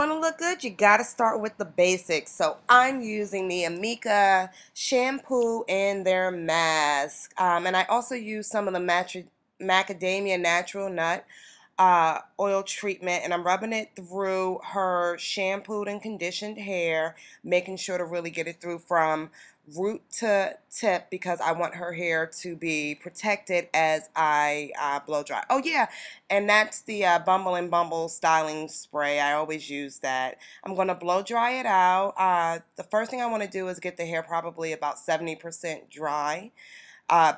want to look good, you got to start with the basics. So I'm using the Amika shampoo and their mask. And I also use some of the Macadamia Natural Nut Oil treatment, and I'm rubbing it through her shampooed and conditioned hair, making sure to really get it through from root to tip because I want her hair to be protected as I blow dry. Oh yeah, and that's the Bumble and Bumble styling spray. I always use that. I'm going to blow dry it out. The first thing I want to do is get the hair probably about 70% dry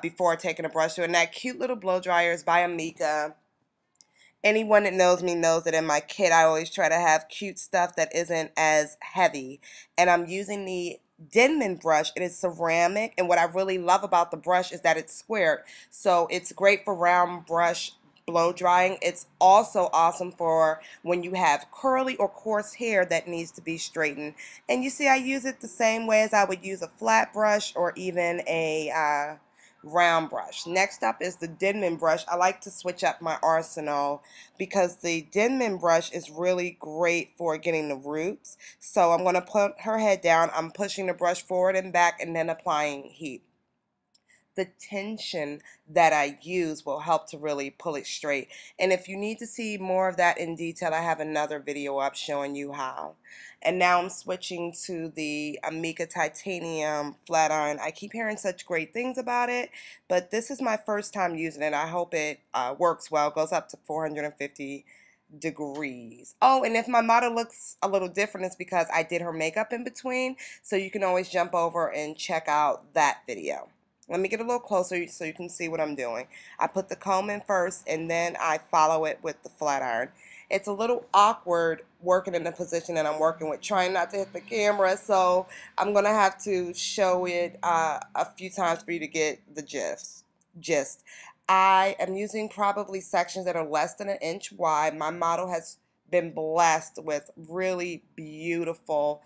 before taking a brush to it. And that cute little blow dryer is by Amika. Anyone that knows me knows that in my kit I always try to have cute stuff that isn't as heavy. And I'm using the Denman brush. It is ceramic, and what I really love about the brush is that it's squared. So it's great for round brush blow drying. It's also awesome for when you have curly or coarse hair that needs to be straightened. And you see I use it the same way as I would use a flat brush or even a round brush. Next up is the Denman brush. I like to switch up my arsenal because the Denman brush is really great for getting the roots. So I'm going to put her head down. I'm pushing the brush forward and back and then applying heat. The tension that I use will help to really pull it straight. And if you need to see more of that in detail, I have another video up showing you how. And now I'm switching to the Amika Titanium Flat Iron. I keep hearing such great things about it, but this is my first time using it. I hope it works well. It goes up to 450 degrees. Oh, and if my model looks a little different, it's because I did her makeup in between, so you can always jump over and check out that video. Let me get a little closer so you can see what I'm doing. I put the comb in first and then I follow it with the flat iron. It's a little awkward working in the position that I'm working with, trying not to hit the camera, so I'm going to have to show it a few times for you to get the gist. I am using probably sections that are less than an inch wide. My model has been blessed with really beautiful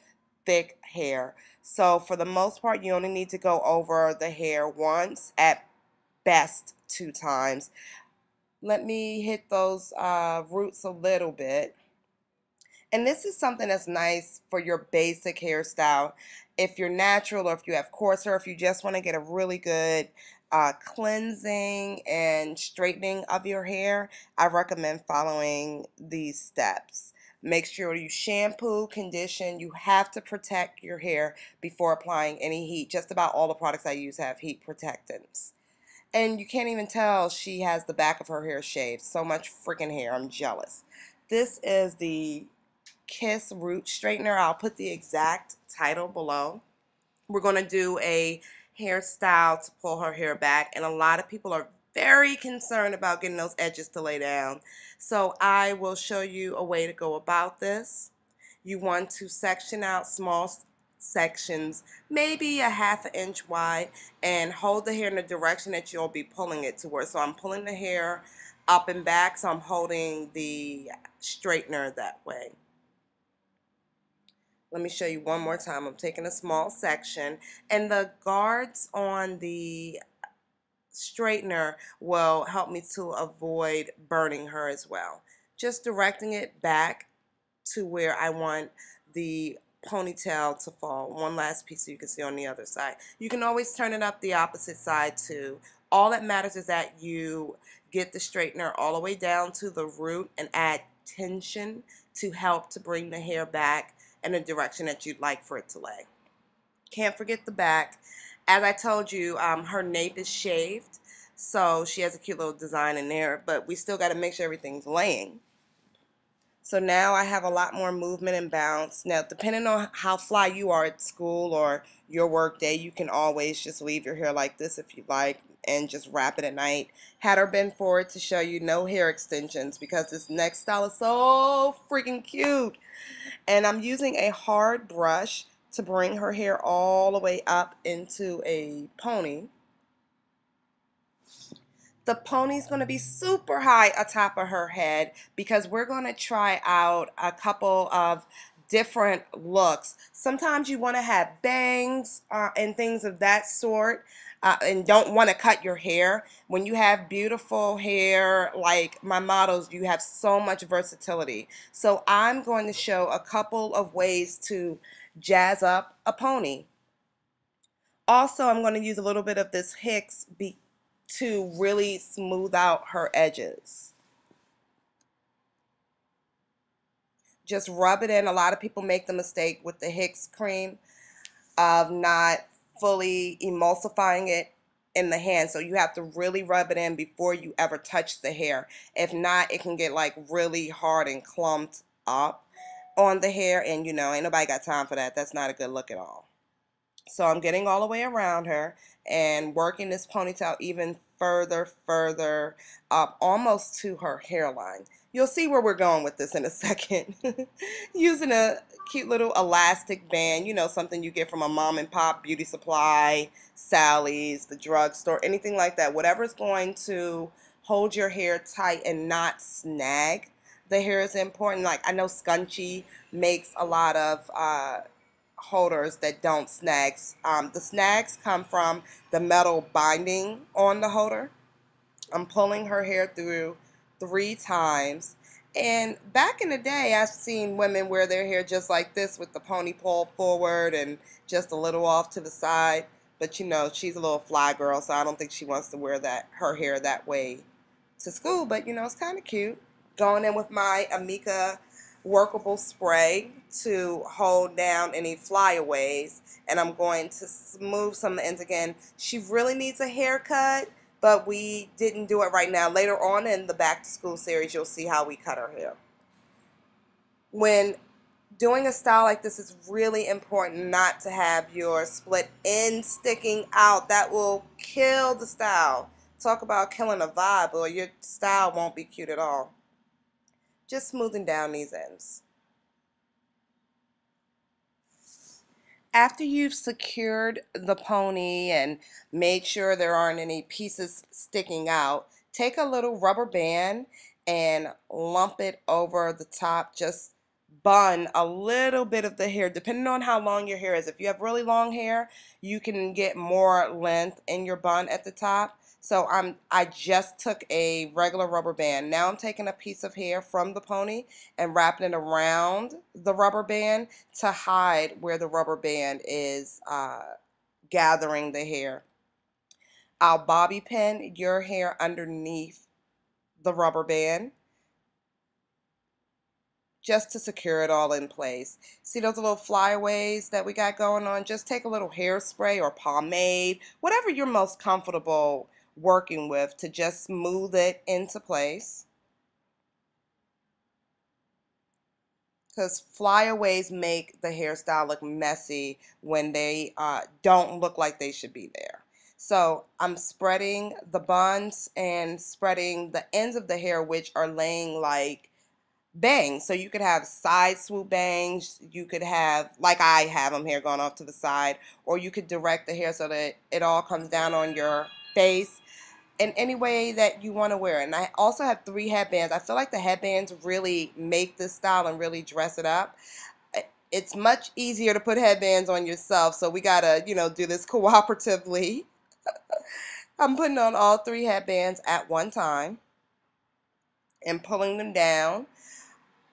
thick hair. So for the most part, you only need to go over the hair once, at best 2 times. Let me hit those roots a little bit. And this is something that's nice for your basic hairstyle. If you're natural or if you have coarse hair, if you just want to get a really good cleansing and straightening of your hair, I recommend following these steps. Make sure you shampoo, condition. You have to protect your hair before applying any heat. Just about all the products I use have heat protectants. And you can't even tell she has the back of her hair shaved. So much freaking hair. I'm jealous. This is the Kiss Root Straightener. I'll put the exact title below. We're going to do a hairstyle to pull her hair back, and a lot of people are very concerned about getting those edges to lay down. So I will show you a way to go about this. You want to section out small sections, maybe a ½ inch wide, and hold the hair in the direction that you'll be pulling it towards. So I'm pulling the hair up and back, so I'm holding the straightener that way. Let me show you one more time. I'm taking a small section, and the guards on the straightener will help me to avoid burning her as well. Just directing it back to where I want the ponytail to fall. One last piece so you can see on the other side. You can always turn it up the opposite side too. All that matters is that you get the straightener all the way down to the root and add tension to help to bring the hair back in the direction that you'd like for it to lay. Can't forget the back. As I told you, her nape is shaved, so she has a cute little design in there, but we still got to make sure everything's laying. So now I have a lot more movement and bounce. Now, depending on how fly you are at school or your work day, you can always just leave your hair like this if you like and just wrap it at night. Had her bend forward to show you no hair extensions because this next style is so freaking cute. And I'm using a hard brush to bring her hair all the way up into a pony. The pony's going to be super high atop of her head because we're going to try out a couple of different looks. Sometimes you want to have bangs and things of that sort, and don't want to cut your hair. When you have beautiful hair like my models, you have so much versatility. So I'm going to show a couple of ways to jazz up a pony. Also, I'm going to use a little bit of this to really smooth out her edges. Just rub it in. A lot of people make the mistake with the Hicks cream of not fully emulsifying it in the hand. So you have to really rub it in before you ever touch the hair. If not, it can get like really hard and clumped up on the hair, and you know, ain't nobody got time for that. That's not a good look at all. So I'm getting all the way around her and working this ponytail even further up, almost to her hairline. You'll see where we're going with this in a second. Using a cute little elastic band, you know, something you get from a mom and pop beauty supply, Sally's, the drugstore, anything like that. Whatever's going to hold your hair tight and not snag the hair is important. Like I know Scunchie makes a lot of holders that don't snag. The snags come from the metal binding on the holder. I'm pulling her hair through 3 times. And back in the day, I've seen women wear their hair just like this with the pony pulled forward and just a little off to the side. But you know, she's a little fly girl, so I don't think she wants to wear her hair that way to school. But you know, it's kind of cute. Going in with my Amika workable spray to hold down any flyaways, and I'm going to smooth some of the ends again. She really needs a haircut, but we didn't do it right now. Later on in the back to school series, you'll see how we cut her hair. When doing a style like this, it's really important not to have your split end sticking out. That will kill the style. Talk about killing a vibe, or your style won't be cute at all. Just smoothing down these ends. After you've secured the pony and made sure there aren't any pieces sticking out, take a little rubber band and lump it over the top. Just bun a little bit of the hair, depending on how long your hair is. If you have really long hair, you can get more length in your bun at the top. So I just took a regular rubber band. Now I'm taking a piece of hair from the pony and wrapping it around the rubber band to hide where the rubber band is gathering the hair. I'll bobby pin your hair underneath the rubber band just to secure it all in place. See those little flyaways that we got going on? Just take a little hairspray or pomade, whatever you're most comfortable working with, to just smooth it into place. Because flyaways make the hairstyle look messy when they don't look like they should be there. So I'm spreading the buns and spreading the ends of the hair, which are laying like bangs. So you could have side swoop bangs, you could have, like I have them here, going off to the side, or you could direct the hair so that it all comes down on your face in any way that you want to wear it. And I also have 3 headbands. I feel like the headbands really make this style and really dress it up. It's much easier to put headbands on yourself, so we gotta, you know, do this cooperatively. I'm putting on all 3 headbands at one time and pulling them down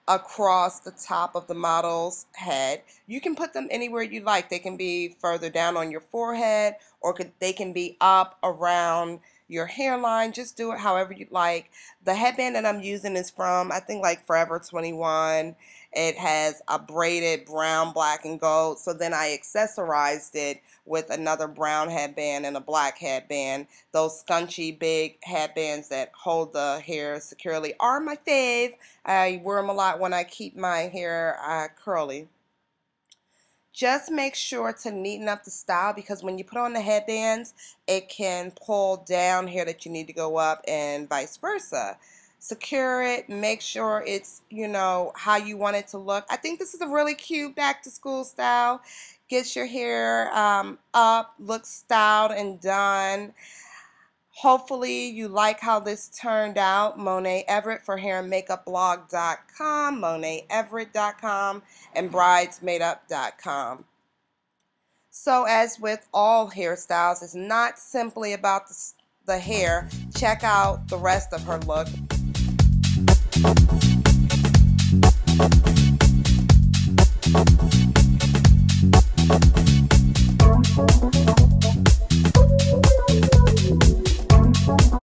across the top of the model's head. You can put them anywhere you like. They can be further down on your forehead, or they can be up around your hairline. Just do it however you like. The headband that I'm using is from, I think, like Forever 21. It has a braided brown, black, and gold. So then I accessorized it with another brown headband and a black headband. Those scrunchy big headbands that hold the hair securely are my fave. I wear them a lot when I keep my hair curly. Just make sure to neaten up the style, because when you put on the headbands, it can pull down hair that you need to go up, and vice versa. Secure it, make sure it's, you know, how you want it to look. I think this is a really cute back to school style. Get your hair up, look styled and done. Hopefully you like how this turned out. Monet Everett for hairandmakeupblog.com, moneteverett.com, and bridesmadeup.com. So as with all hairstyles, it's not simply about the hair. Check out the rest of her look.